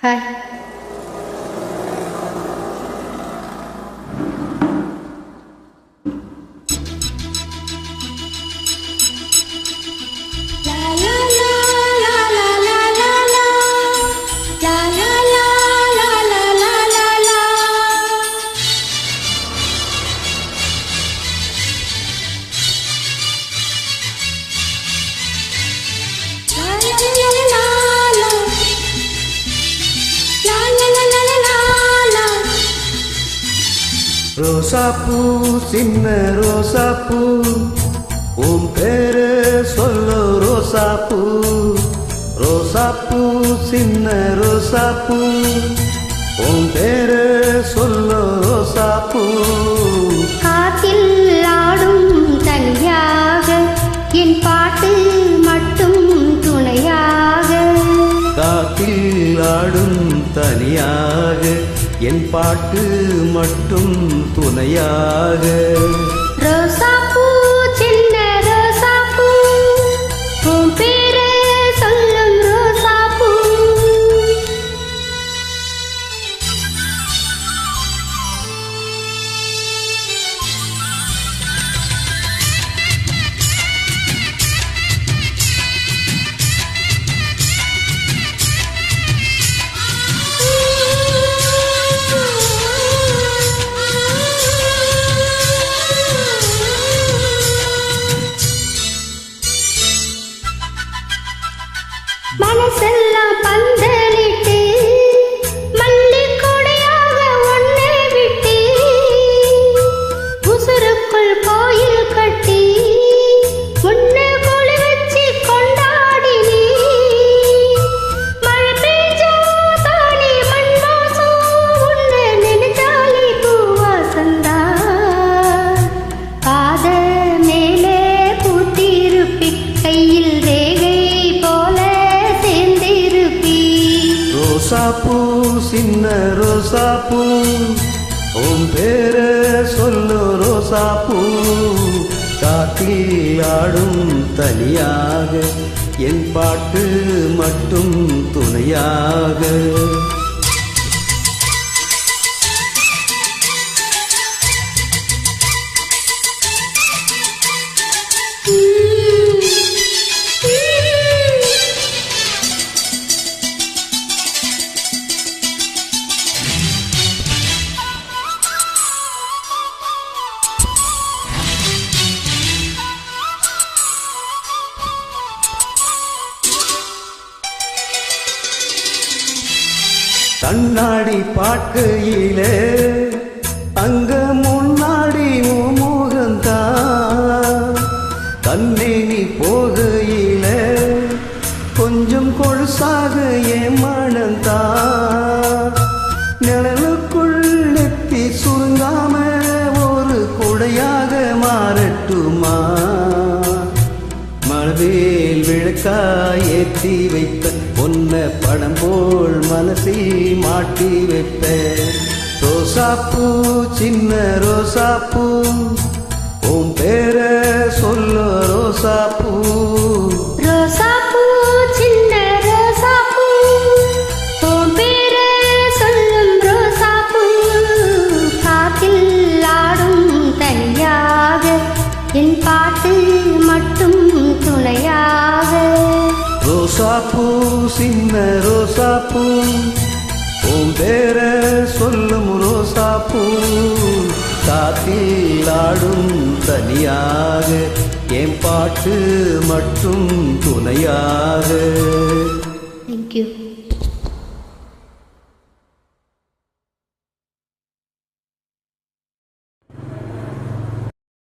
Hi. ரோசாப்பூ சின்ன ரோசாப்பூ உன் பேரு சொல்லு ரோசாப்பூ. ரோசாப்பூ சின்ன ரோசாப்பூ உன் பேரு சொல்லு ரோசாப்பூ. காத்தில் ஆடும் தனியாக என் பாட்டு மட்டும் துணையாக. காத்தில் ஆடும் தனியாக என் பாட்டு மட்டும் துணையாக. ரோசாப்பூ சின்ன ரோசாப்பூ உன் பேரு சொல்லும் ரோசாப்பூ. மனசெல்லாம் பந்தலிட்டு மல்லிக்கொடையாக ஒன்னை விட்டு உசுருக்குள் கோயில் கட்டி உன்னை கொலு வச்சு கொண்டாடினி. மழை பெய்ஞ்சா தானே மண் வாசம் உன்னை நினைச்சாலே பூவாசந்தா. பாத மேலே பூத்திருப்பி கையில் ரேகை ரோசாப்பூ சின்ன ரோசாப்பூ உன் பேரு சொல்லு ரோசாப்பூ. காத்தில் ஆடும் தனியாக என் பாட்டு மட்டும் துணையாக. கண்ணாடி பார்க்கையிலே அங்க முன்னாடி மோகந்தான். கண்ணே நீ போகையிலே கொஞ்சம் கொழுசாக ஏமானந்தான். நிழலுக்குள் நெத்தி சுருங்காம ஒரு குடையாக மாறட்டுமா. மனதில் விளக்காய் ஏற்றி வைத்த உன்னை படம் போல் மனசில் மாட்டி வைப்ப. ரோசாப்பூ சின்ன ரோசாப்பூ உன் பேர சொல்லு ரோசாப்பூ. ரோசாப்பூ சின்ன ரோசாப்பூ உன் பேரு சொல்லும் ரோசாப்பூ. காத்தில் ஆடும் தனியாக என் பாட்டு மட்டும் துணையாக. ரோசாப்பூ சின்ன ரோசாப்பூ உன் பேர சொல்லும் ரோசாப்பூ. காத்தில் ஆடும் தனியாக என் பாட்டு மட்டும் துணையாக. தேங்க்யூ.